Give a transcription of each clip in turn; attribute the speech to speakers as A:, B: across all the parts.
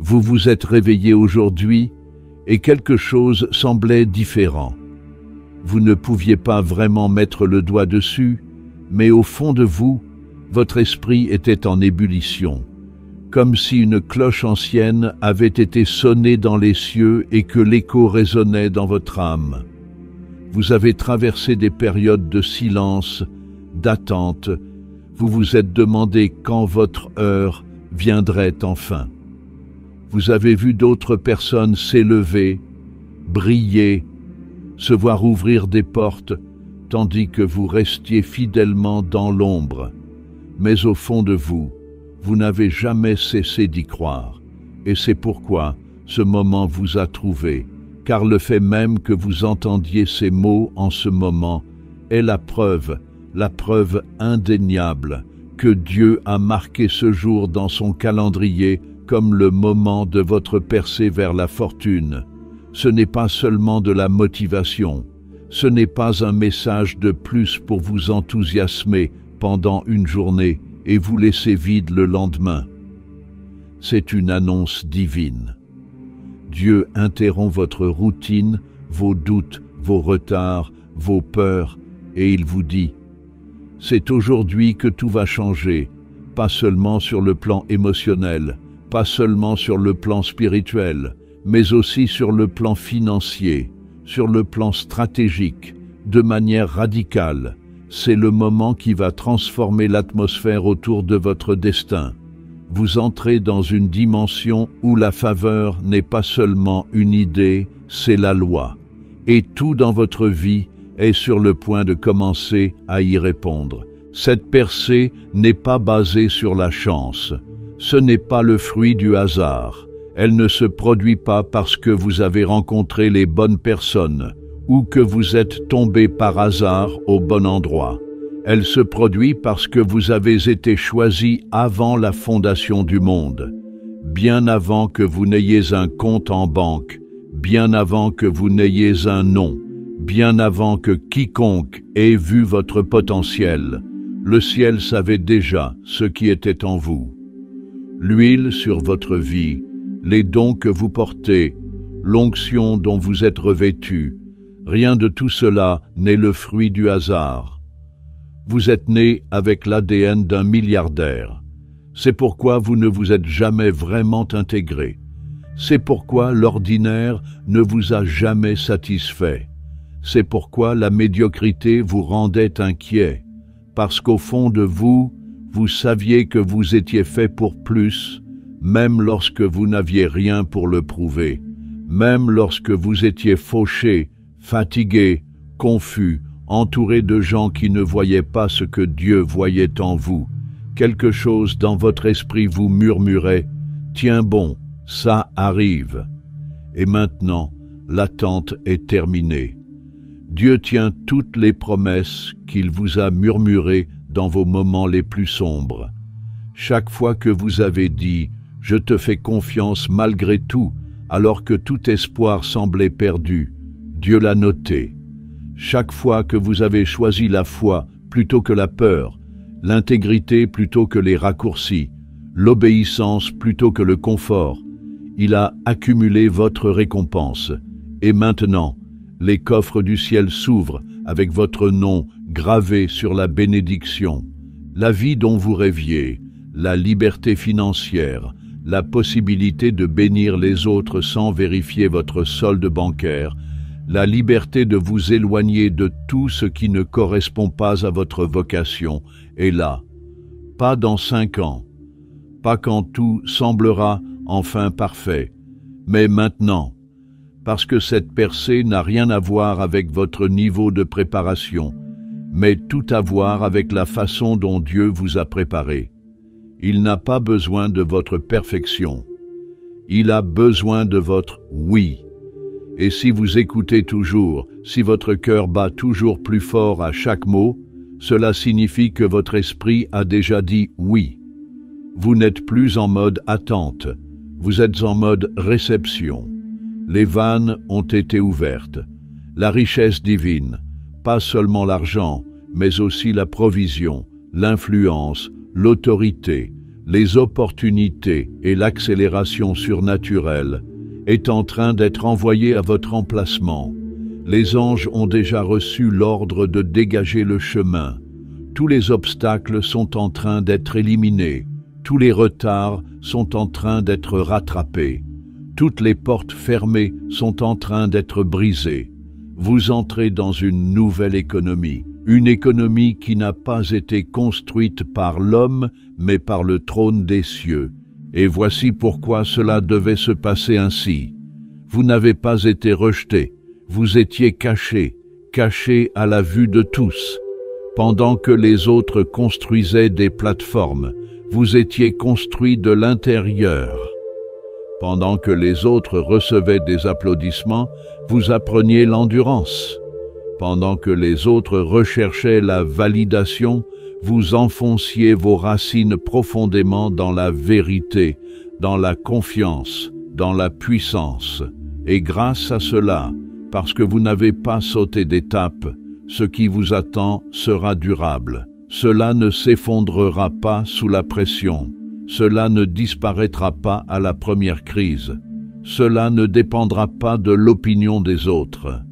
A: Vous vous êtes réveillé aujourd'hui et quelque chose semblait différent. Vous ne pouviez pas vraiment mettre le doigt dessus, mais au fond de vous, votre esprit était en ébullition, comme si une cloche ancienne avait été sonnée dans les cieux et que l'écho résonnait dans votre âme. Vous avez traversé des périodes de silence, d'attente. Vous vous êtes demandé quand votre heure viendrait enfin. Vous avez vu d'autres personnes s'élever, briller, se voir ouvrir des portes, tandis que vous restiez fidèlement dans l'ombre. Mais au fond de vous, vous n'avez jamais cessé d'y croire. Et c'est pourquoi ce moment vous a trouvé, car le fait même que vous entendiez ces mots en ce moment est la preuve indéniable que Dieu a marqué ce jour dans son calendrier comme le moment de votre percée vers la fortune. Ce n'est pas seulement de la motivation, ce n'est pas un message de plus pour vous enthousiasmer pendant une journée et vous laisser vide le lendemain. C'est une annonce divine. Dieu interrompt votre routine, vos doutes, vos retards, vos peurs, et il vous dit « C'est aujourd'hui que tout va changer, pas seulement sur le plan émotionnel, pas seulement sur le plan spirituel, mais aussi sur le plan financier, sur le plan stratégique, de manière radicale. C'est le moment qui va transformer l'atmosphère autour de votre destin. Vous entrez dans une dimension où la faveur n'est pas seulement une idée, c'est la loi. Et tout dans votre vie est sur le point de commencer à y répondre. Cette percée n'est pas basée sur la chance. Ce n'est pas le fruit du hasard. Elle ne se produit pas parce que vous avez rencontré les bonnes personnes ou que vous êtes tombé par hasard au bon endroit. Elle se produit parce que vous avez été choisi avant la fondation du monde, bien avant que vous n'ayez un compte en banque, bien avant que vous n'ayez un nom, bien avant que quiconque ait vu votre potentiel. Le ciel savait déjà ce qui était en vous. L'huile sur votre vie, les dons que vous portez, l'onction dont vous êtes revêtu, rien de tout cela n'est le fruit du hasard. Vous êtes né avec l'ADN d'un milliardaire. C'est pourquoi vous ne vous êtes jamais vraiment intégré. C'est pourquoi l'ordinaire ne vous a jamais satisfait. C'est pourquoi la médiocrité vous rendait inquiet, parce qu'au fond de vous, vous saviez que vous étiez fait pour plus, même lorsque vous n'aviez rien pour le prouver, même lorsque vous étiez fauché, fatigué, confus, entouré de gens qui ne voyaient pas ce que Dieu voyait en vous. Quelque chose dans votre esprit vous murmurait « Tiens bon, ça arrive ». Et maintenant, l'attente est terminée. Dieu tient toutes les promesses qu'il vous a murmurées dans vos moments les plus sombres. Chaque fois que vous avez dit « Je te fais confiance malgré tout », alors que tout espoir semblait perdu, Dieu l'a noté. Chaque fois que vous avez choisi la foi plutôt que la peur, l'intégrité plutôt que les raccourcis, l'obéissance plutôt que le confort, il a accumulé votre récompense. Et maintenant, les coffres du ciel s'ouvrent avec votre nom gravé sur la bénédiction. La vie dont vous rêviez, la liberté financière, la possibilité de bénir les autres sans vérifier votre solde bancaire, la liberté de vous éloigner de tout ce qui ne correspond pas à votre vocation est là. Pas dans 5 ans, pas quand tout semblera enfin parfait, mais maintenant, parce que cette percée n'a rien à voir avec votre niveau de préparation, mais tout à voir avec la façon dont Dieu vous a préparé. Il n'a pas besoin de votre perfection. Il a besoin de votre « oui ». Et si vous écoutez toujours, si votre cœur bat toujours plus fort à chaque mot, cela signifie que votre esprit a déjà dit « oui ». Vous n'êtes plus en mode attente, vous êtes en mode réception. Les vannes ont été ouvertes. La richesse divine, pas seulement l'argent, mais aussi la provision, l'influence, l'autorité, Les opportunités et l'accélération surnaturelle est en train d'être envoyées à votre emplacement. Les anges ont déjà reçu l'ordre de dégager le chemin. Tous les obstacles sont en train d'être éliminés. Tous les retards sont en train d'être rattrapés. Toutes les portes fermées sont en train d'être brisées. Vous entrez dans une nouvelle économie. Une économie qui n'a pas été construite par l'homme, mais par le trône des cieux. Et voici pourquoi cela devait se passer ainsi. Vous n'avez pas été rejeté, vous étiez caché à la vue de tous. Pendant que les autres construisaient des plateformes, vous étiez construit de l'intérieur. Pendant que les autres recevaient des applaudissements, vous appreniez l'endurance. Pendant que les autres recherchaient la validation, vous enfonciez vos racines profondément dans la vérité, dans la confiance, dans la puissance. Et grâce à cela, parce que vous n'avez pas sauté d'étape, ce qui vous attend sera durable. Cela ne s'effondrera pas sous la pression. Cela ne disparaîtra pas à la première crise. Cela ne dépendra pas de l'opinion des autres.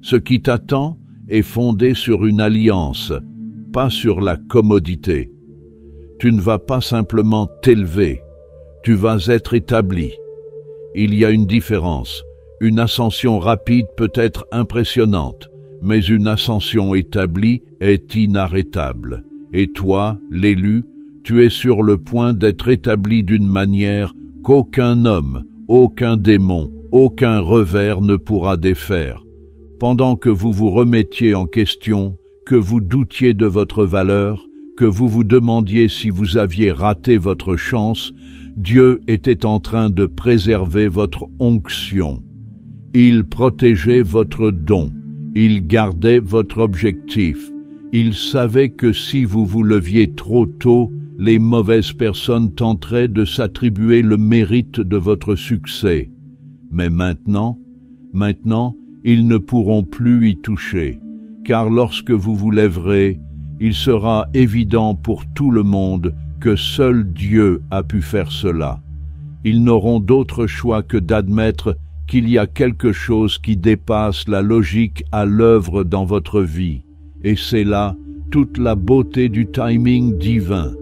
A: Ce qui t'attend est fondé sur une alliance, pas sur la commodité. Tu ne vas pas simplement t'élever, tu vas être établi. Il y a une différence. Une ascension rapide peut être impressionnante, mais une ascension établie est inarrêtable. Et toi, l'élu, tu es sur le point d'être établi d'une manière qu'aucun homme, aucun démon, aucun revers ne pourra défaire. Pendant que vous vous remettiez en question, que vous doutiez de votre valeur, que vous vous demandiez si vous aviez raté votre chance, Dieu était en train de préserver votre onction. Il protégeait votre don, il gardait votre objectif. Il savait que si vous vous leviez trop tôt, les mauvaises personnes tenteraient de s'attribuer le mérite de votre succès. Mais maintenant, ils ne pourront plus y toucher, car lorsque vous vous lèverez, il sera évident pour tout le monde que seul Dieu a pu faire cela. Ils n'auront d'autre choix que d'admettre qu'il y a quelque chose qui dépasse la logique à l'œuvre dans votre vie. Et c'est là toute la beauté du timing divin.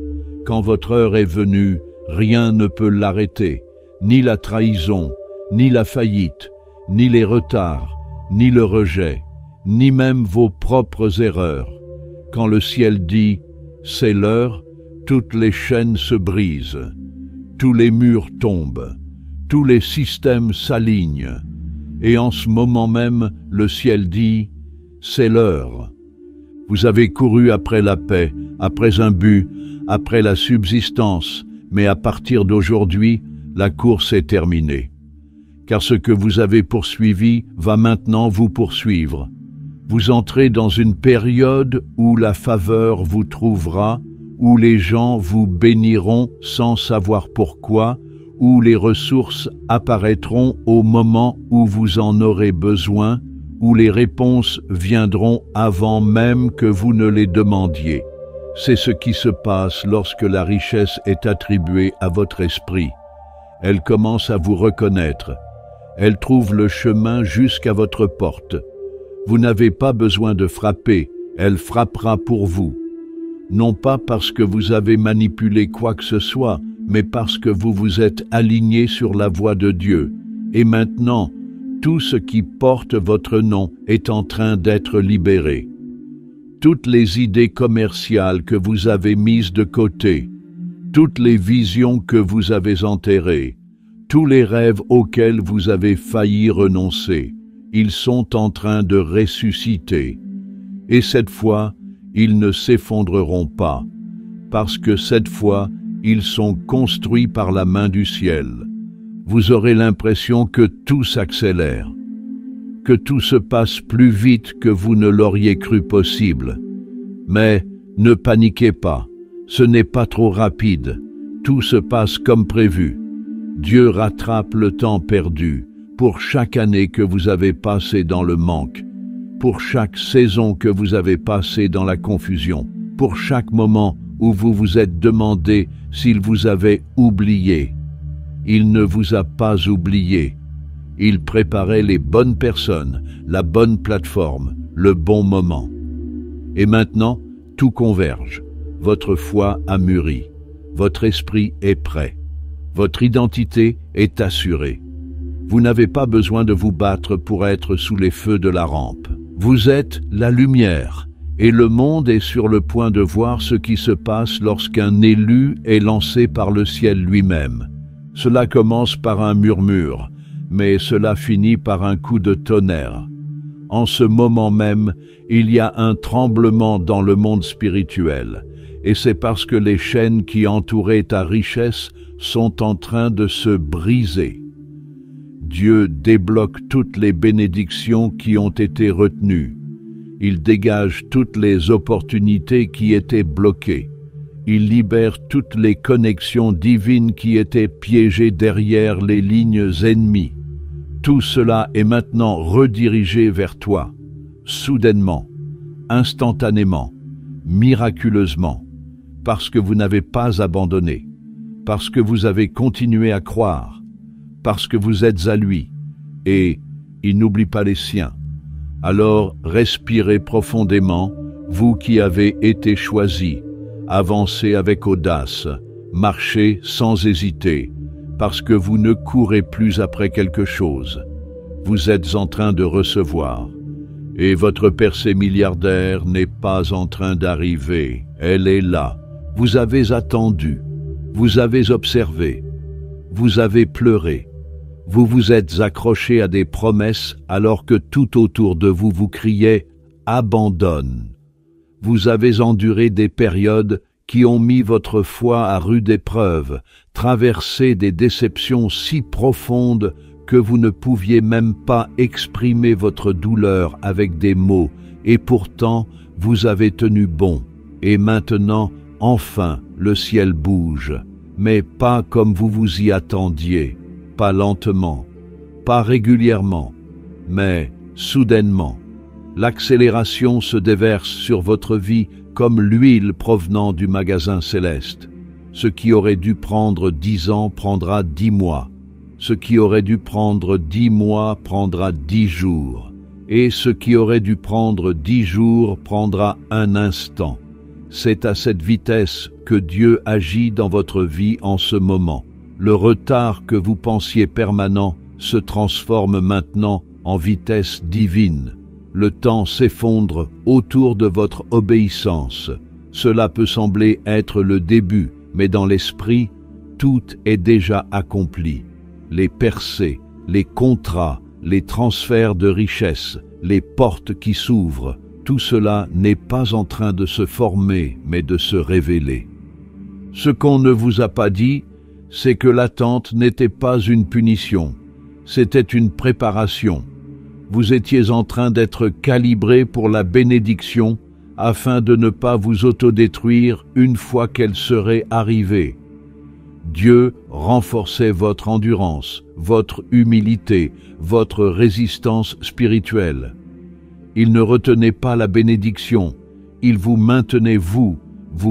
A: Quand votre heure est venue, rien ne peut l'arrêter, ni la trahison, ni la faillite, ni les retards, ni le rejet, ni même vos propres erreurs. Quand le ciel dit « c'est l'heure », toutes les chaînes se brisent, tous les murs tombent, tous les systèmes s'alignent. Et en ce moment même, le ciel dit « c'est l'heure ». Vous avez couru après la paix, après un but, après la subsistance, mais à partir d'aujourd'hui, la course est terminée. Car ce que vous avez poursuivi va maintenant vous poursuivre. Vous entrez dans une période où la faveur vous trouvera, où les gens vous béniront sans savoir pourquoi, où les ressources apparaîtront au moment où vous en aurez besoin, où les réponses viendront avant même que vous ne les demandiez. C'est ce qui se passe lorsque la richesse est attribuée à votre esprit. Elle commence à vous reconnaître. Elle trouve le chemin jusqu'à votre porte. Vous n'avez pas besoin de frapper, elle frappera pour vous. Non pas parce que vous avez manipulé quoi que ce soit, mais parce que vous vous êtes aligné sur la voie de Dieu. Et maintenant, tout ce qui porte votre nom est en train d'être libéré. Toutes les idées commerciales que vous avez mises de côté, toutes les visions que vous avez enterrées, tous les rêves auxquels vous avez failli renoncer, ils sont en train de ressusciter. Et cette fois, ils ne s'effondreront pas, parce que cette fois, ils sont construits par la main du ciel. Vous aurez l'impression que tout s'accélère, que tout se passe plus vite que vous ne l'auriez cru possible. Mais ne paniquez pas, ce n'est pas trop rapide, tout se passe comme prévu. Dieu rattrape le temps perdu pour chaque année que vous avez passée dans le manque, pour chaque saison que vous avez passée dans la confusion, pour chaque moment où vous vous êtes demandé s'il vous avait oublié. Il ne vous a pas oublié. Il préparait les bonnes personnes, la bonne plateforme, le bon moment. Et maintenant, tout converge. Votre foi a mûri. Votre esprit est prêt. Votre identité est assurée. Vous n'avez pas besoin de vous battre pour être sous les feux de la rampe. Vous êtes la lumière, et le monde est sur le point de voir ce qui se passe lorsqu'un élu est lancé par le ciel lui-même. Cela commence par un murmure, mais cela finit par un coup de tonnerre. En ce moment même, il y a un tremblement dans le monde spirituel, et c'est parce que les chaînes qui entouraient ta richesse sont en train de se briser. Dieu débloque toutes les bénédictions qui ont été retenues. Il dégage toutes les opportunités qui étaient bloquées. Il libère toutes les connexions divines qui étaient piégées derrière les lignes ennemies. Tout cela est maintenant redirigé vers toi, soudainement, instantanément, miraculeusement, parce que vous n'avez pas abandonné, parce que vous avez continué à croire, parce que vous êtes à lui, et il n'oublie pas les siens. Alors respirez profondément, vous qui avez été choisis, avancez avec audace, marchez sans hésiter, parce que vous ne courez plus après quelque chose. Vous êtes en train de recevoir, et votre percée milliardaire n'est pas en train d'arriver, elle est là. Vous avez attendu, vous avez observé, vous avez pleuré, vous vous êtes accroché à des promesses alors que tout autour de vous vous criait « Abandonne ». Vous avez enduré des périodes qui ont mis votre foi à rude épreuve, traversé des déceptions si profondes que vous ne pouviez même pas exprimer votre douleur avec des mots, et pourtant vous avez tenu bon. Et maintenant, enfin, le ciel bouge, mais pas comme vous vous y attendiez, pas lentement, pas régulièrement, mais soudainement. L'accélération se déverse sur votre vie comme l'huile provenant du magasin céleste. Ce qui aurait dû prendre 10 ans prendra 10 mois. Ce qui aurait dû prendre 10 mois prendra 10 jours. Et ce qui aurait dû prendre 10 jours prendra un instant. C'est à cette vitesse que Dieu agit dans votre vie en ce moment. Le retard que vous pensiez permanent se transforme maintenant en vitesse divine. Le temps s'effondre autour de votre obéissance. Cela peut sembler être le début, mais dans l'esprit, tout est déjà accompli. Les percées, les contrats, les transferts de richesses, les portes qui s'ouvrent, tout cela n'est pas en train de se former, mais de se révéler. Ce qu'on ne vous a pas dit, c'est que l'attente n'était pas une punition, c'était une préparation. Vous étiez en train d'être calibré pour la bénédiction afin de ne pas vous autodétruire une fois qu'elle serait arrivée. Dieu renforçait votre endurance, votre humilité, votre résistance spirituelle. Il ne retenait pas la bénédiction, il vous maintenait vous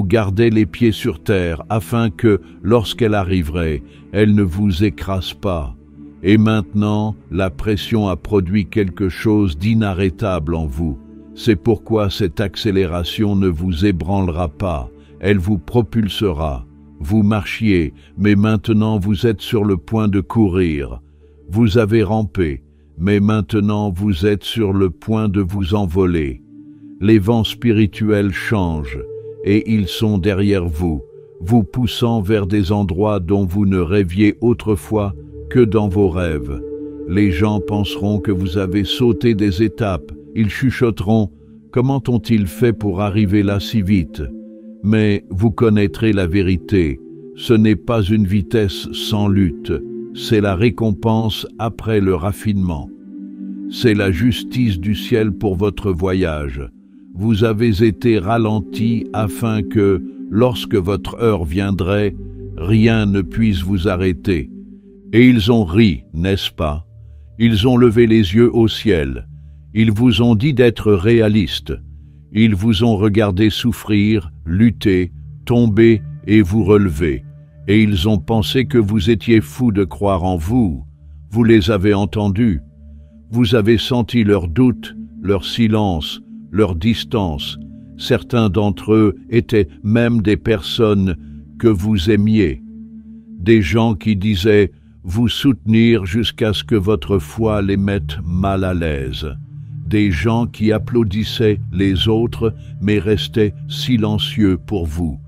A: gardait les pieds sur terre afin que, lorsqu'elle arriverait, elle ne vous écrase pas. Et maintenant, la pression a produit quelque chose d'inarrêtable en vous. C'est pourquoi cette accélération ne vous ébranlera pas, elle vous propulsera. Vous marchiez, mais maintenant vous êtes sur le point de courir. Vous avez rampé, mais maintenant vous êtes sur le point de vous envoler. Les vents spirituels changent, et ils sont derrière vous, vous poussant vers des endroits dont vous ne rêviez autrefois que dans vos rêves. Les gens penseront que vous avez sauté des étapes. Ils chuchoteront « Comment ont-ils fait pour arriver là si vite ?» Mais vous connaîtrez la vérité. Ce n'est pas une vitesse sans lutte. C'est la récompense après le raffinement. C'est la justice du ciel pour votre voyage. Vous avez été ralenti afin que, lorsque votre heure viendrait, rien ne puisse vous arrêter. Et ils ont ri, n'est-ce pas? Ils ont levé les yeux au ciel. Ils vous ont dit d'être réalistes. Ils vous ont regardé souffrir, lutter, tomber et vous relever, et ils ont pensé que vous étiez fous de croire en vous. Vous les avez entendus. Vous avez senti leurs doutes, leur silence, leur distance. Certains d'entre eux étaient même des personnes que vous aimiez. Des gens qui disaient vous soutenir jusqu'à ce que votre foi les mette mal à l'aise. Des gens qui applaudissaient les autres mais restaient silencieux pour vous.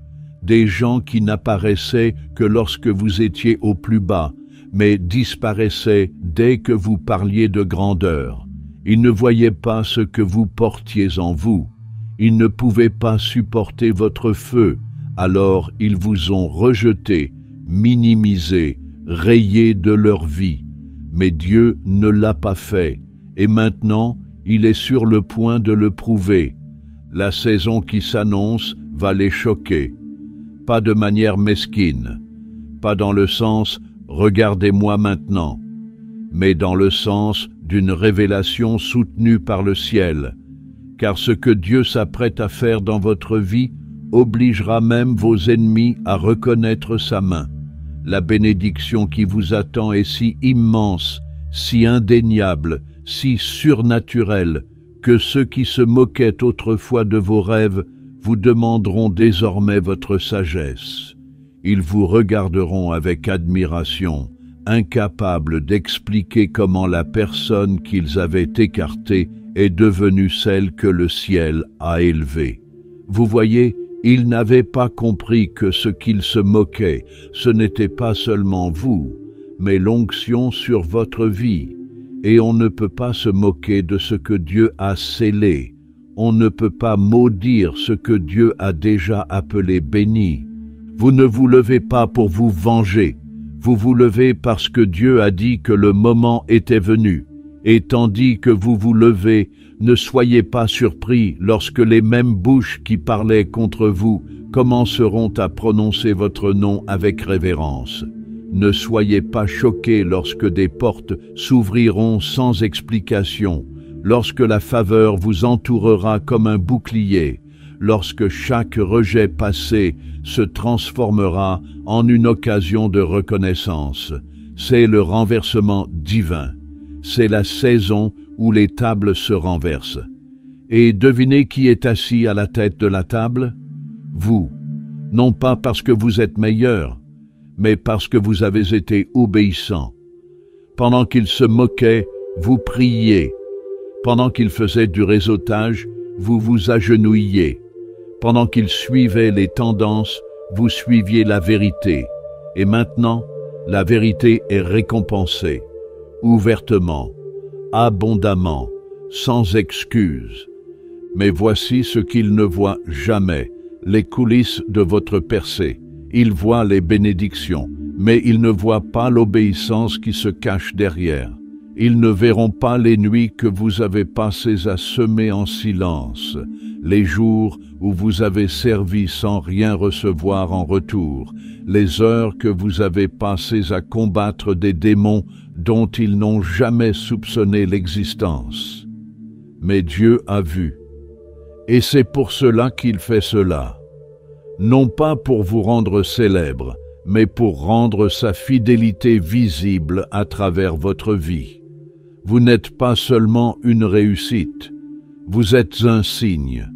A: Des gens qui n'apparaissaient que lorsque vous étiez au plus bas, mais disparaissaient dès que vous parliez de grandeur. Ils ne voyaient pas ce que vous portiez en vous. Ils ne pouvaient pas supporter votre feu, alors ils vous ont rejeté, minimisé, rayé de leur vie. Mais Dieu ne l'a pas fait, et maintenant, il est sur le point de le prouver. La saison qui s'annonce va les choquer. Pas de manière mesquine, pas dans le sens « regardez-moi maintenant », mais dans le sens d'une révélation soutenue par le ciel. Car ce que Dieu s'apprête à faire dans votre vie obligera même vos ennemis à reconnaître sa main. La bénédiction qui vous attend est si immense, si indéniable, si surnaturelle, que ceux qui se moquaient autrefois de vos rêves vous demanderont désormais votre sagesse. Ils vous regarderont avec admiration, incapables d'expliquer comment la personne qu'ils avaient écartée est devenue celle que le ciel a élevée. Vous voyez, ils n'avaient pas compris que ce qu'ils se moquaient, ce n'était pas seulement vous, mais l'onction sur votre vie. Et on ne peut pas se moquer de ce que Dieu a scellé. On ne peut pas maudire ce que Dieu a déjà appelé béni. Vous ne vous levez pas pour vous venger. Vous vous levez parce que Dieu a dit que le moment était venu. Et tandis que vous vous levez, ne soyez pas surpris lorsque les mêmes bouches qui parlaient contre vous commenceront à prononcer votre nom avec révérence. Ne soyez pas choqués lorsque des portes s'ouvriront sans explication, lorsque la faveur vous entourera comme un bouclier, lorsque chaque rejet passé se transformera en une occasion de reconnaissance. C'est le renversement divin. C'est la saison où les tables se renversent. Et devinez qui est assis à la tête de la table? Vous. Non pas parce que vous êtes meilleur, mais parce que vous avez été obéissant. Pendant qu'il se moquait, vous priez. Pendant qu'il faisait du réseautage, vous vous agenouilliez. Pendant qu'il suivait les tendances, vous suiviez la vérité. Et maintenant, la vérité est récompensée, ouvertement, abondamment, sans excuse. Mais voici ce qu'il ne voit jamais, les coulisses de votre percée. Il voit les bénédictions, mais il ne voit pas l'obéissance qui se cache derrière. Ils ne verront pas les nuits que vous avez passées à semer en silence, les jours où vous avez servi sans rien recevoir en retour, les heures que vous avez passées à combattre des démons dont ils n'ont jamais soupçonné l'existence. Mais Dieu a vu, et c'est pour cela qu'il fait cela. Non pas pour vous rendre célèbre, mais pour rendre sa fidélité visible à travers votre vie. Vous n'êtes pas seulement une réussite, vous êtes un signe,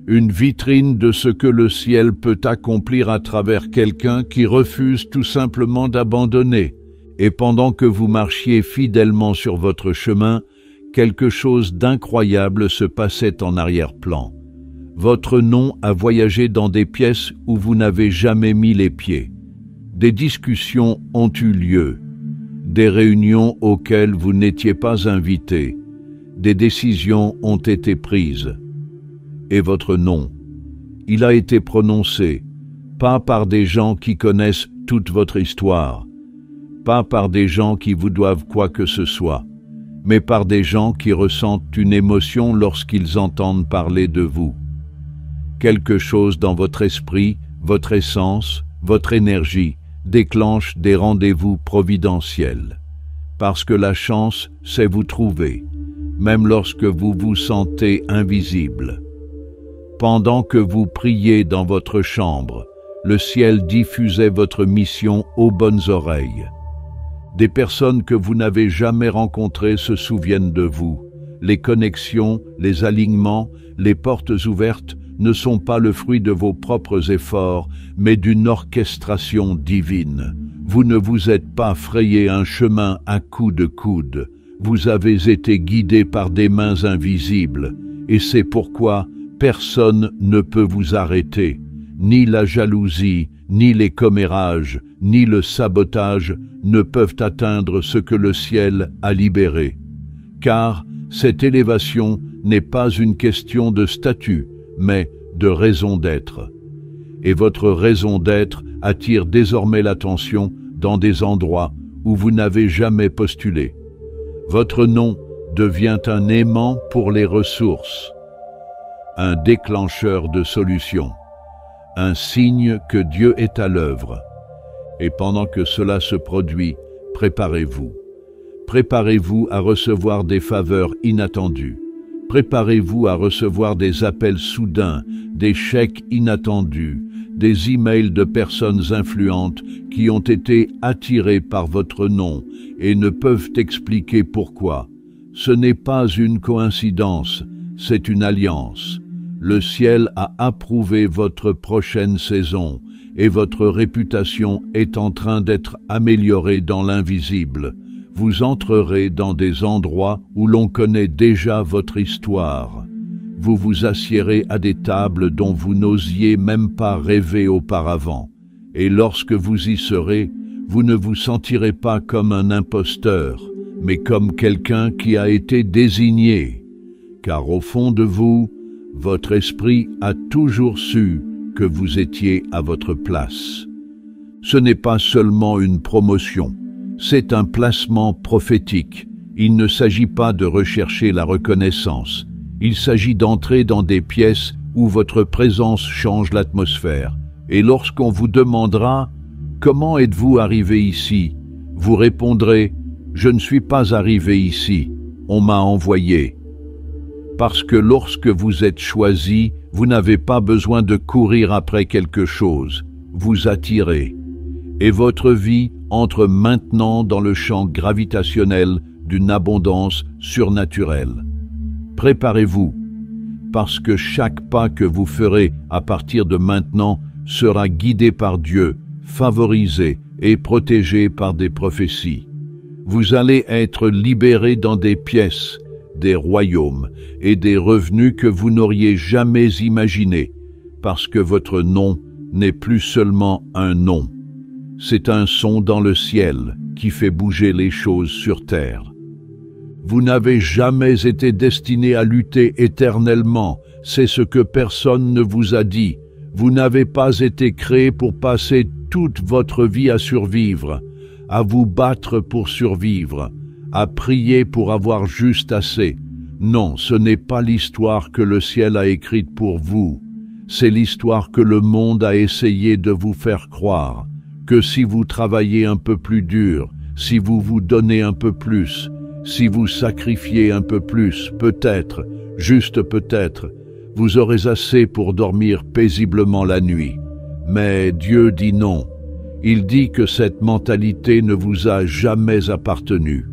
A: une vitrine de ce que le ciel peut accomplir à travers quelqu'un qui refuse tout simplement d'abandonner. Et pendant que vous marchiez fidèlement sur votre chemin, quelque chose d'incroyable se passait en arrière-plan. Votre nom a voyagé dans des pièces où vous n'avez jamais mis les pieds. Des discussions ont eu lieu, des réunions auxquelles vous n'étiez pas invité, des décisions ont été prises. Et votre nom, il a été prononcé, pas par des gens qui connaissent toute votre histoire, pas par des gens qui vous doivent quoi que ce soit, mais par des gens qui ressentent une émotion lorsqu'ils entendent parler de vous. Quelque chose dans votre esprit, votre essence, votre énergie déclenche des rendez-vous providentiels. Parce que la chance, c'est vous trouver, même lorsque vous vous sentez invisible. Pendant que vous priez dans votre chambre, le ciel diffusait votre mission aux bonnes oreilles. Des personnes que vous n'avez jamais rencontrées se souviennent de vous. Les connexions, les alignements, les portes ouvertes ne sont pas le fruit de vos propres efforts, mais d'une orchestration divine. Vous ne vous êtes pas frayé un chemin à coups de coude. Vous avez été guidé par des mains invisibles, et c'est pourquoi personne ne peut vous arrêter. Ni la jalousie, ni les commérages, ni le sabotage ne peuvent atteindre ce que le ciel a libéré. Car cette élévation n'est pas une question de statut, mais de raison d'être. Et votre raison d'être attire désormais l'attention dans des endroits où vous n'avez jamais postulé. Votre nom devient un aimant pour les ressources, un déclencheur de solutions, un signe que Dieu est à l'œuvre. Et pendant que cela se produit, préparez-vous. Préparez-vous à recevoir des faveurs inattendues. Préparez-vous à recevoir des appels soudains, des chèques inattendus, des emails de personnes influentes qui ont été attirées par votre nom et ne peuvent expliquer pourquoi. Ce n'est pas une coïncidence, c'est une alliance. Le ciel a approuvé votre prochaine saison et votre réputation est en train d'être améliorée dans l'invisible. Vous entrerez dans des endroits où l'on connaît déjà votre histoire. Vous vous assiérez à des tables dont vous n'osiez même pas rêver auparavant. Et lorsque vous y serez, vous ne vous sentirez pas comme un imposteur, mais comme quelqu'un qui a été désigné. Car au fond de vous, votre esprit a toujours su que vous étiez à votre place. Ce n'est pas seulement une promotion. C'est un placement prophétique. Il ne s'agit pas de rechercher la reconnaissance. Il s'agit d'entrer dans des pièces où votre présence change l'atmosphère. Et lorsqu'on vous demandera « Comment êtes-vous arrivé ici ?», vous répondrez « Je ne suis pas arrivé ici, on m'a envoyé ». Parce que lorsque vous êtes choisi, vous n'avez pas besoin de courir après quelque chose. Vous attirez. Et votre vie entre maintenant dans le champ gravitationnel d'une abondance surnaturelle. Préparez-vous, parce que chaque pas que vous ferez à partir de maintenant sera guidé par Dieu, favorisé et protégé par des prophéties. Vous allez être libérés dans des pièces, des royaumes et des revenus que vous n'auriez jamais imaginés, parce que votre nom n'est plus seulement un nom. C'est un son dans le ciel qui fait bouger les choses sur terre. Vous n'avez jamais été destiné à lutter éternellement, c'est ce que personne ne vous a dit. Vous n'avez pas été créé pour passer toute votre vie à survivre, à vous battre pour survivre, à prier pour avoir juste assez. Non, ce n'est pas l'histoire que le ciel a écrite pour vous. C'est l'histoire que le monde a essayé de vous faire croire, que si vous travaillez un peu plus dur, si vous vous donnez un peu plus, si vous sacrifiez un peu plus, peut-être, juste peut-être, vous aurez assez pour dormir paisiblement la nuit. Mais Dieu dit non. Il dit que cette mentalité ne vous a jamais appartenu.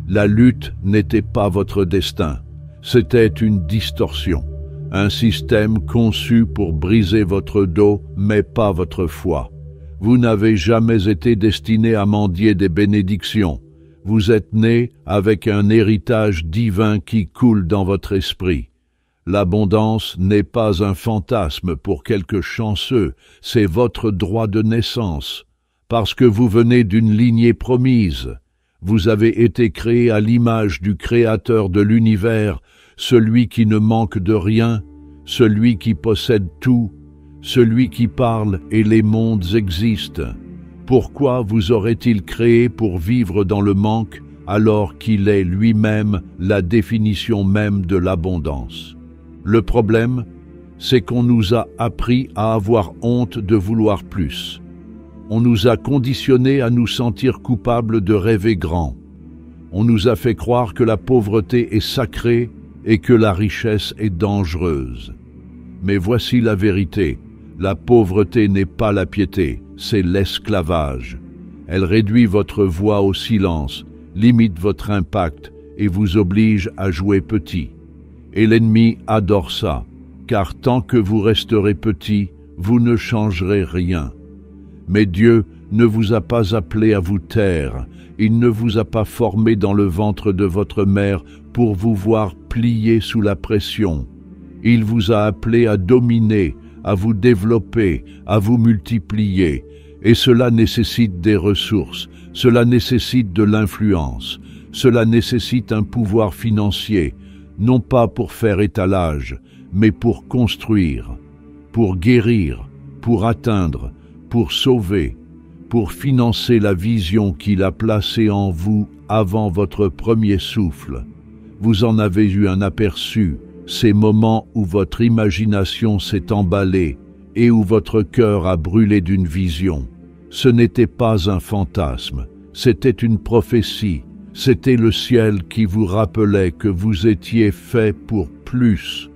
A: La lutte n'était pas votre destin. C'était une distorsion, un système conçu pour briser votre dos, mais pas votre foi. Vous n'avez jamais été destiné à mendier des bénédictions. Vous êtes né avec un héritage divin qui coule dans votre esprit. L'abondance n'est pas un fantasme pour quelques chanceux, c'est votre droit de naissance. Parce que vous venez d'une lignée promise. Vous avez été créé à l'image du Créateur de l'univers, celui qui ne manque de rien, celui qui possède tout, celui qui parle et les mondes existent. Pourquoi vous aurait-il créé pour vivre dans le manque alors qu'il est lui-même la définition même de l'abondance? Le problème, c'est qu'on nous a appris à avoir honte de vouloir plus. On nous a conditionnés à nous sentir coupables de rêver grand. On nous a fait croire que la pauvreté est sacrée et que la richesse est dangereuse. Mais voici la vérité. La pauvreté n'est pas la piété, c'est l'esclavage. Elle réduit votre voix au silence, limite votre impact et vous oblige à jouer petit. Et l'ennemi adore ça, car tant que vous resterez petit, vous ne changerez rien. Mais Dieu ne vous a pas appelé à vous taire, il ne vous a pas formé dans le ventre de votre mère pour vous voir plier sous la pression. Il vous a appelé à dominer, à vous développer, à vous multiplier, et cela nécessite des ressources, cela nécessite de l'influence, cela nécessite un pouvoir financier, non pas pour faire étalage, mais pour construire, pour guérir, pour atteindre, pour sauver, pour financer la vision qu'il a placée en vous avant votre premier souffle. Vous en avez eu un aperçu, ces moments où votre imagination s'est emballée et où votre cœur a brûlé d'une vision. Ce n'était pas un fantasme, c'était une prophétie, c'était le ciel qui vous rappelait que vous étiez fait pour plus.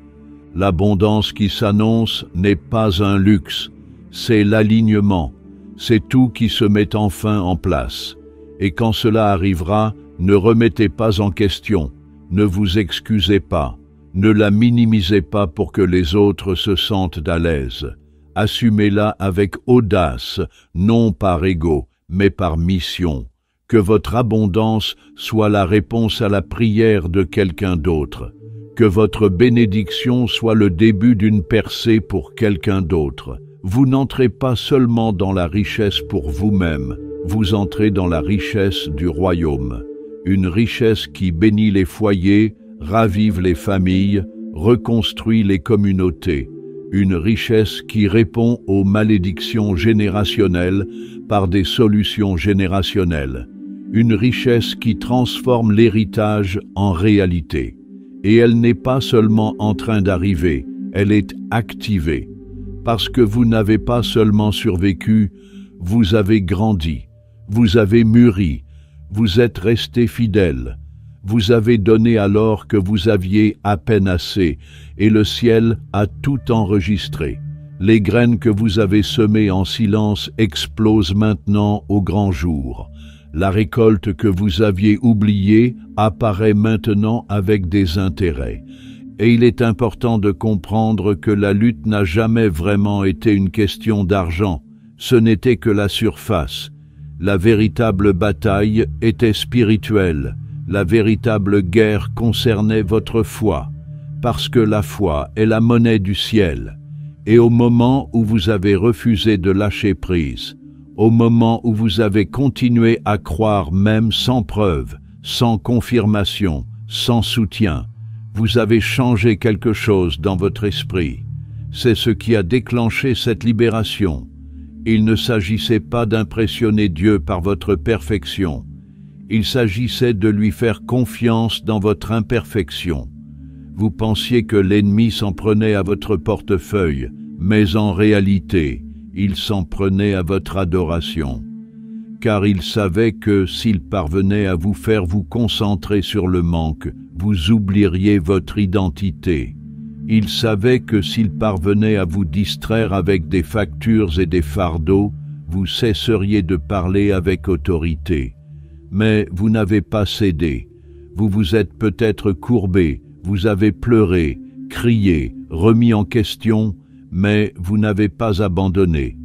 A: L'abondance qui s'annonce n'est pas un luxe, c'est l'alignement, c'est tout qui se met enfin en place. Et quand cela arrivera, ne remettez pas en question, ne vous excusez pas, ne la minimisez pas pour que les autres se sentent à l'aise. Assumez-la avec audace, non par ego, mais par mission. Que votre abondance soit la réponse à la prière de quelqu'un d'autre. Que votre bénédiction soit le début d'une percée pour quelqu'un d'autre. Vous n'entrez pas seulement dans la richesse pour vous-même, vous entrez dans la richesse du royaume. Une richesse qui bénit les foyers, ravive les familles, reconstruit les communautés. Une richesse qui répond aux malédictions générationnelles par des solutions générationnelles. Une richesse qui transforme l'héritage en réalité. Et elle n'est pas seulement en train d'arriver, elle est activée. Parce que vous n'avez pas seulement survécu, vous avez grandi, vous avez mûri, vous êtes resté fidèle. Vous avez donné alors que vous aviez à peine assez, et le ciel a tout enregistré. Les graines que vous avez semées en silence explosent maintenant au grand jour. La récolte que vous aviez oubliée apparaît maintenant avec des intérêts. Et il est important de comprendre que la lutte n'a jamais vraiment été une question d'argent. Ce n'était que la surface. La véritable bataille était spirituelle. La véritable guerre concernait votre foi, parce que la foi est la monnaie du ciel. Et au moment où vous avez refusé de lâcher prise, au moment où vous avez continué à croire même sans preuve, sans confirmation, sans soutien, vous avez changé quelque chose dans votre esprit. C'est ce qui a déclenché cette libération. Il ne s'agissait pas d'impressionner Dieu par votre perfection. Il s'agissait de lui faire confiance dans votre imperfection. Vous pensiez que l'ennemi s'en prenait à votre portefeuille, mais en réalité, il s'en prenait à votre adoration. Car il savait que s'il parvenait à vous faire vous concentrer sur le manque, vous oublieriez votre identité. Il savait que s'il parvenait à vous distraire avec des factures et des fardeaux, vous cesseriez de parler avec autorité. Mais vous n'avez pas cédé. Vous vous êtes peut-être courbé, vous avez pleuré, crié, remis en question, mais vous n'avez pas abandonné.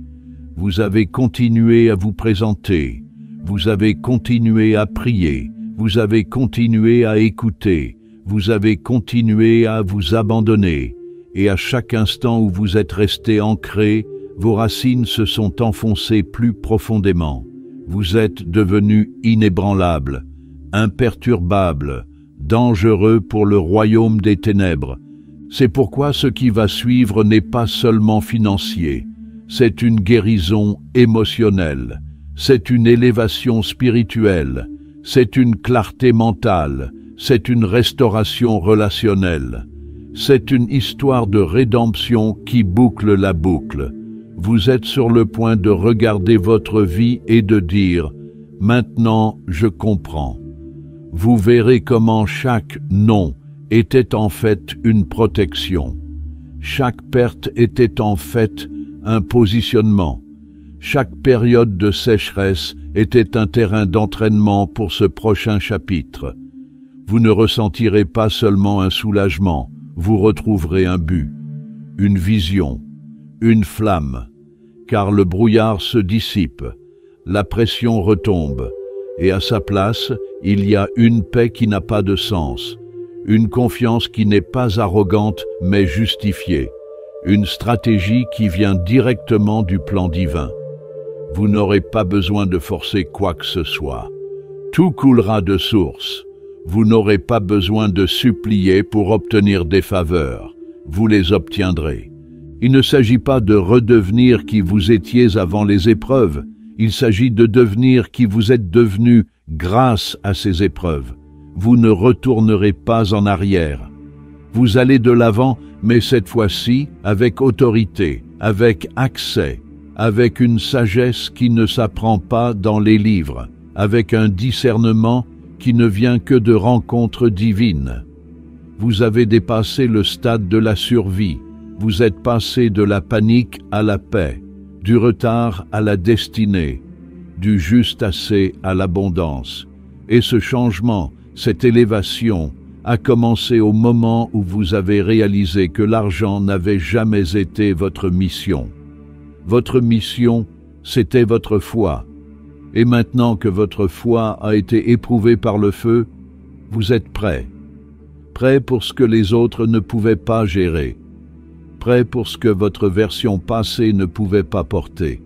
A: Vous avez continué à vous présenter, vous avez continué à prier, vous avez continué à écouter, vous avez continué à vous abandonner, et à chaque instant où vous êtes resté ancré, vos racines se sont enfoncées plus profondément. Vous êtes devenu inébranlable, imperturbable, dangereux pour le royaume des ténèbres. C'est pourquoi ce qui va suivre n'est pas seulement financier, c'est une guérison émotionnelle, c'est une élévation spirituelle, c'est une clarté mentale, c'est une restauration relationnelle, c'est une histoire de rédemption qui boucle la boucle. Vous êtes sur le point de regarder votre vie et de dire « Maintenant, je comprends ». Vous verrez comment chaque « non » était en fait une protection. Chaque perte était en fait un positionnement. Chaque période de sécheresse était un terrain d'entraînement pour ce prochain chapitre. Vous ne ressentirez pas seulement un soulagement, vous retrouverez un but, une vision, une flamme, car le brouillard se dissipe, la pression retombe, et à sa place, il y a une paix qui n'a pas de sens, une confiance qui n'est pas arrogante mais justifiée, une stratégie qui vient directement du plan divin. Vous n'aurez pas besoin de forcer quoi que ce soit. Tout coulera de source. Vous n'aurez pas besoin de supplier pour obtenir des faveurs. Vous les obtiendrez. Il ne s'agit pas de redevenir qui vous étiez avant les épreuves. Il s'agit de devenir qui vous êtes devenu grâce à ces épreuves. Vous ne retournerez pas en arrière. Vous allez de l'avant, mais cette fois-ci avec autorité, avec accès, avec une sagesse qui ne s'apprend pas dans les livres, avec un discernement qui ne vient que de rencontres divines. Vous avez dépassé le stade de la survie, vous êtes passé de la panique à la paix, du retard à la destinée, du juste assez à l'abondance. Et ce changement, cette élévation, a commencé au moment où vous avez réalisé que l'argent n'avait jamais été votre mission. Votre mission, c'était votre foi. Et maintenant que votre foi a été éprouvée par le feu, vous êtes prêts. Prêts pour ce que les autres ne pouvaient pas gérer. Prêts pour ce que votre version passée ne pouvait pas porter.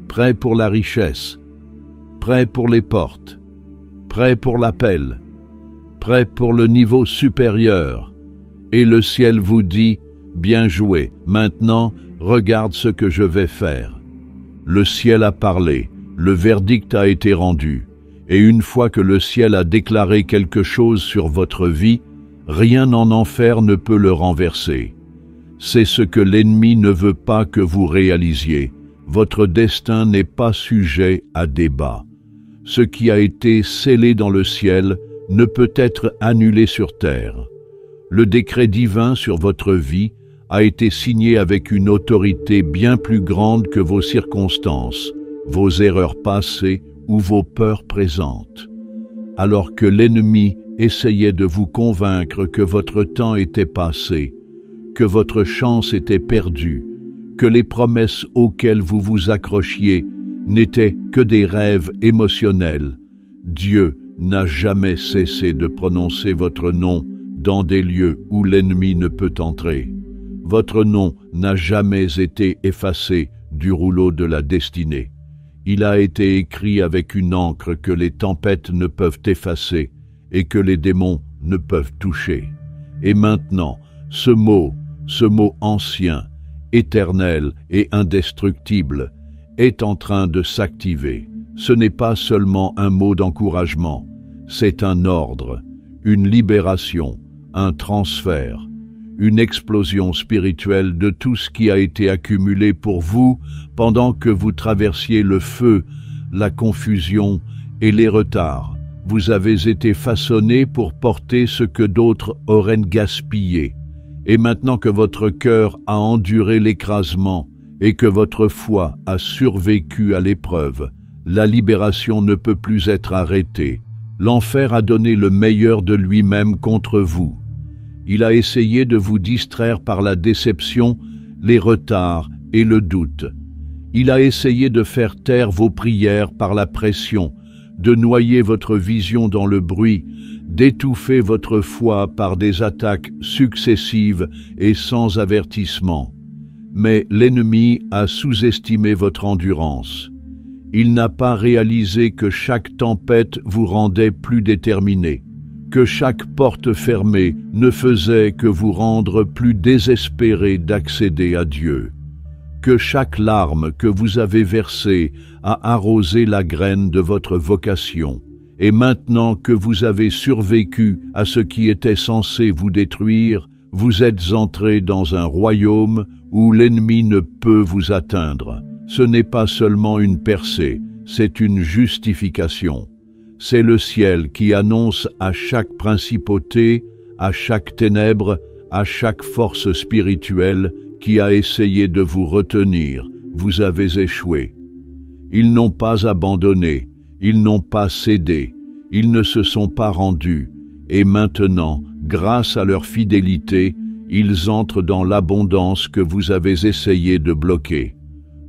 A: Prêts pour la richesse. Prêts pour les portes. Prêts pour l'appel. Prêts pour le niveau supérieur. Et le ciel vous dit, bien joué, maintenant, regarde ce que je vais faire. Le ciel a parlé, le verdict a été rendu, et une fois que le ciel a déclaré quelque chose sur votre vie, rien en enfer ne peut le renverser. C'est ce que l'ennemi ne veut pas que vous réalisiez. Votre destin n'est pas sujet à débat. Ce qui a été scellé dans le ciel ne peut être annulé sur terre. Le décret divin sur votre vie a été signé avec une autorité bien plus grande que vos circonstances, vos erreurs passées ou vos peurs présentes. Alors que l'ennemi essayait de vous convaincre que votre temps était passé, que votre chance était perdue, que les promesses auxquelles vous vous accrochiez n'étaient que des rêves émotionnels, Dieu n'a jamais cessé de prononcer votre nom dans des lieux où l'ennemi ne peut entrer. Votre nom n'a jamais été effacé du rouleau de la destinée. Il a été écrit avec une encre que les tempêtes ne peuvent effacer et que les démons ne peuvent toucher. Et maintenant, ce mot ancien, éternel et indestructible, est en train de s'activer. Ce n'est pas seulement un mot d'encouragement, c'est un ordre, une libération, un transfert, une explosion spirituelle de tout ce qui a été accumulé pour vous pendant que vous traversiez le feu, la confusion et les retards. Vous avez été façonné pour porter ce que d'autres auraient gaspillé. Et maintenant que votre cœur a enduré l'écrasement et que votre foi a survécu à l'épreuve, la libération ne peut plus être arrêtée. L'enfer a donné le meilleur de lui-même contre vous. Il a essayé de vous distraire par la déception, les retards et le doute. Il a essayé de faire taire vos prières par la pression, de noyer votre vision dans le bruit, d'étouffer votre foi par des attaques successives et sans avertissement. Mais l'ennemi a sous-estimé votre endurance. Il n'a pas réalisé que chaque tempête vous rendait plus déterminé, que chaque porte fermée ne faisait que vous rendre plus désespéré d'accéder à Dieu, que chaque larme que vous avez versée a arrosé la graine de votre vocation. Et maintenant que vous avez survécu à ce qui était censé vous détruire, vous êtes entré dans un royaume où l'ennemi ne peut vous atteindre. Ce n'est pas seulement une percée, c'est une justification. C'est le ciel qui annonce à chaque principauté, à chaque ténèbre, à chaque force spirituelle qui a essayé de vous retenir, vous avez échoué. Ils n'ont pas abandonné, ils n'ont pas cédé, ils ne se sont pas rendus, et maintenant, grâce à leur fidélité, ils entrent dans l'abondance que vous avez essayé de bloquer.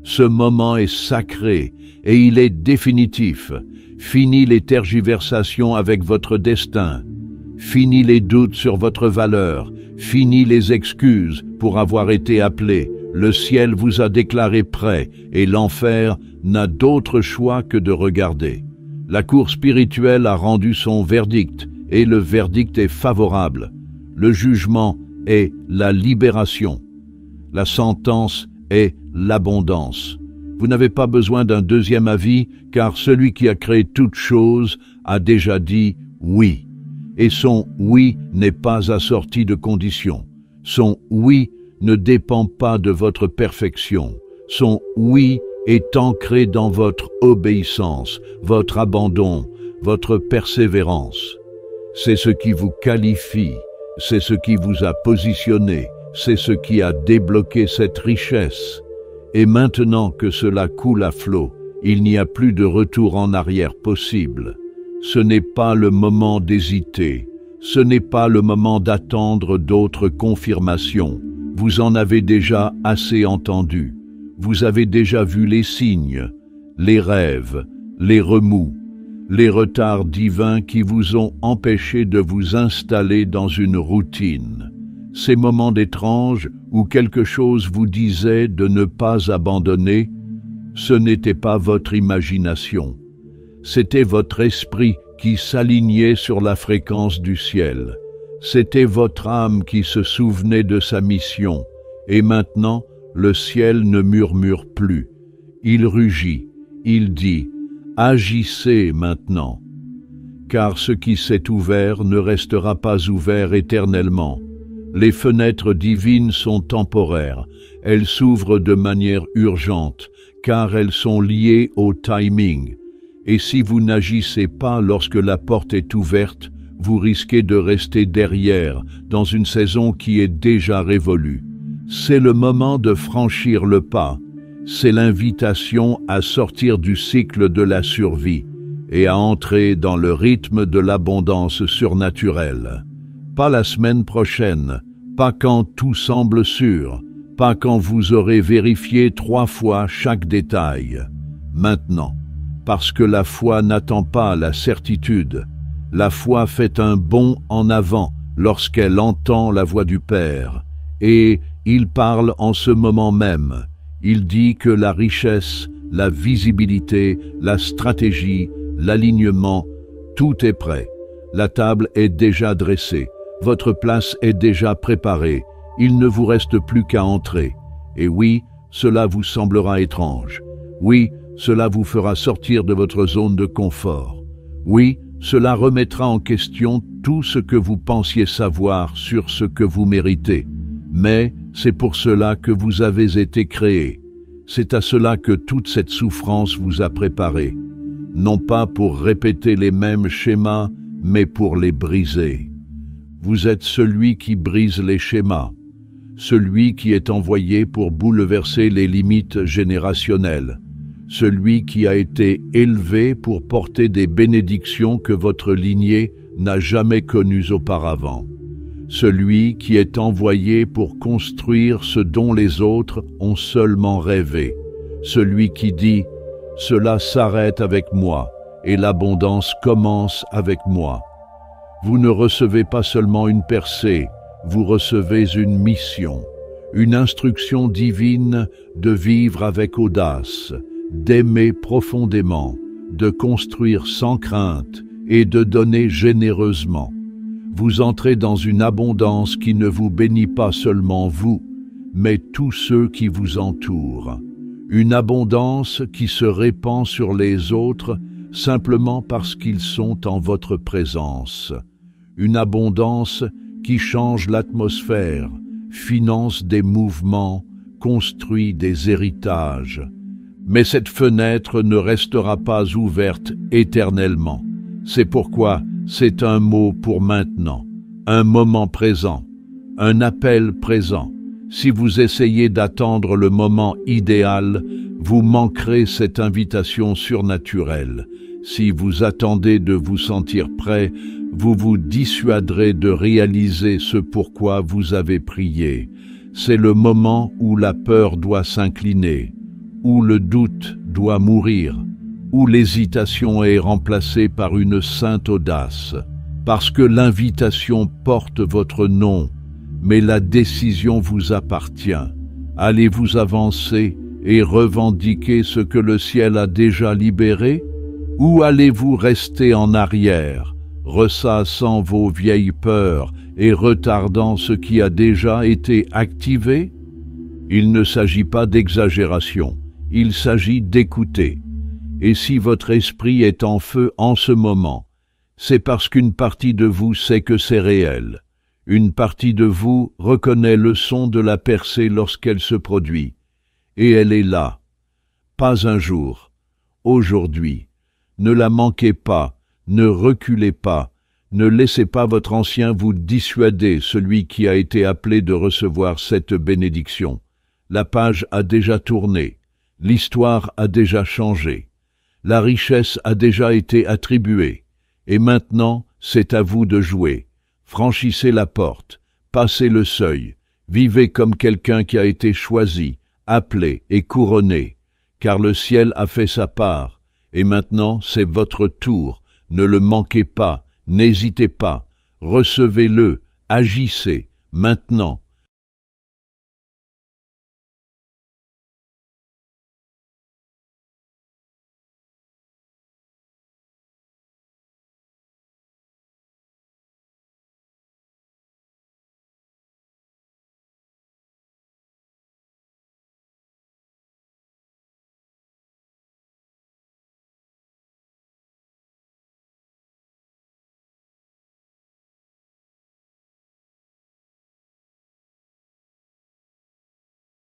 A: Ce moment est sacré et il est définitif. Fini les tergiversations avec votre destin. Fini les doutes sur votre valeur. Fini les excuses pour avoir été appelé. Le ciel vous a déclaré prêt et l'enfer n'a d'autre choix que de regarder. La cour spirituelle a rendu son verdict et le verdict est favorable. Le jugement est la libération. La sentence est l'abondance. Vous n'avez pas besoin d'un deuxième avis, car celui qui a créé toutes choses a déjà dit oui. Et son oui n'est pas assorti de conditions. Son oui ne dépend pas de votre perfection. Son oui est ancré dans votre obéissance, votre abandon, votre persévérance. C'est ce qui vous qualifie, c'est ce qui vous a positionné, c'est ce qui a débloqué cette richesse. Et maintenant que cela coule à flot, il n'y a plus de retour en arrière possible. Ce n'est pas le moment d'hésiter, ce n'est pas le moment d'attendre d'autres confirmations. Vous en avez déjà assez entendu. Vous avez déjà vu les signes, les rêves, les remous, les retards divins qui vous ont empêché de vous installer dans une routine. Ces moments d'étrange où quelque chose vous disait de ne pas abandonner, ce n'était pas votre imagination. C'était votre esprit qui s'alignait sur la fréquence du ciel. C'était votre âme qui se souvenait de sa mission. Et maintenant, le ciel ne murmure plus. Il rugit, il dit « Agissez maintenant ». Car ce qui s'est ouvert ne restera pas ouvert éternellement. Les fenêtres divines sont temporaires, elles s'ouvrent de manière urgente, car elles sont liées au timing. Et si vous n'agissez pas lorsque la porte est ouverte, vous risquez de rester derrière, dans une saison qui est déjà révolue. C'est le moment de franchir le pas, c'est l'invitation à sortir du cycle de la survie et à entrer dans le rythme de l'abondance surnaturelle. Pas la semaine prochaine, pas quand tout semble sûr, pas quand vous aurez vérifié 3 fois chaque détail. Maintenant, parce que la foi n'attend pas la certitude. La foi fait un bond en avant lorsqu'elle entend la voix du Père. Et il parle en ce moment même. Il dit que la richesse, la visibilité, la stratégie, l'alignement, tout est prêt. La table est déjà dressée. Votre place est déjà préparée. Il ne vous reste plus qu'à entrer. Et oui, cela vous semblera étrange. Oui, cela vous fera sortir de votre zone de confort. Oui, cela remettra en question tout ce que vous pensiez savoir sur ce que vous méritez. Mais c'est pour cela que vous avez été créé. C'est à cela que toute cette souffrance vous a préparé. Non pas pour répéter les mêmes schémas, mais pour les briser. Vous êtes celui qui brise les schémas, celui qui est envoyé pour bouleverser les limites générationnelles, celui qui a été élevé pour porter des bénédictions que votre lignée n'a jamais connues auparavant, celui qui est envoyé pour construire ce dont les autres ont seulement rêvé, celui qui dit « Cela s'arrête avec moi et l'abondance commence avec moi ». Vous ne recevez pas seulement une percée, vous recevez une mission, une instruction divine de vivre avec audace, d'aimer profondément, de construire sans crainte et de donner généreusement. Vous entrez dans une abondance qui ne vous bénit pas seulement vous, mais tous ceux qui vous entourent. Une abondance qui se répand sur les autres simplement parce qu'ils sont en votre présence. Une abondance qui change l'atmosphère, finance des mouvements, construit des héritages. Mais cette fenêtre ne restera pas ouverte éternellement. C'est pourquoi c'est un mot pour maintenant, un moment présent, un appel présent. Si vous essayez d'attendre le moment idéal, vous manquerez cette invitation surnaturelle. Si vous attendez de vous sentir prêt, vous vous dissuaderez de réaliser ce pourquoi vous avez prié. C'est le moment où la peur doit s'incliner, où le doute doit mourir, où l'hésitation est remplacée par une sainte audace. Parce que l'invitation porte votre nom, mais la décision vous appartient. Allez-vous avancer et revendiquer ce que le ciel a déjà libéré? Ou allez-vous rester en arrière, ressassant vos vieilles peurs et retardant ce qui a déjà été activé? Il ne s'agit pas d'exagération, il s'agit d'écouter. Et si votre esprit est en feu en ce moment, c'est parce qu'une partie de vous sait que c'est réel. Une partie de vous reconnaît le son de la percée lorsqu'elle se produit. Et elle est là. Pas un jour. Aujourd'hui. Ne la manquez pas. Ne reculez pas. Ne laissez pas votre ancien vous dissuader, celui qui a été appelé de recevoir cette bénédiction. La page a déjà tourné. L'histoire a déjà changé. La richesse a déjà été attribuée. Et maintenant, c'est à vous de jouer. Franchissez la porte, passez le seuil, vivez comme quelqu'un qui a été choisi, appelé et couronné, car le ciel a fait sa part, et maintenant c'est votre tour. Ne le manquez pas, n'hésitez pas, recevez-le, agissez, maintenant.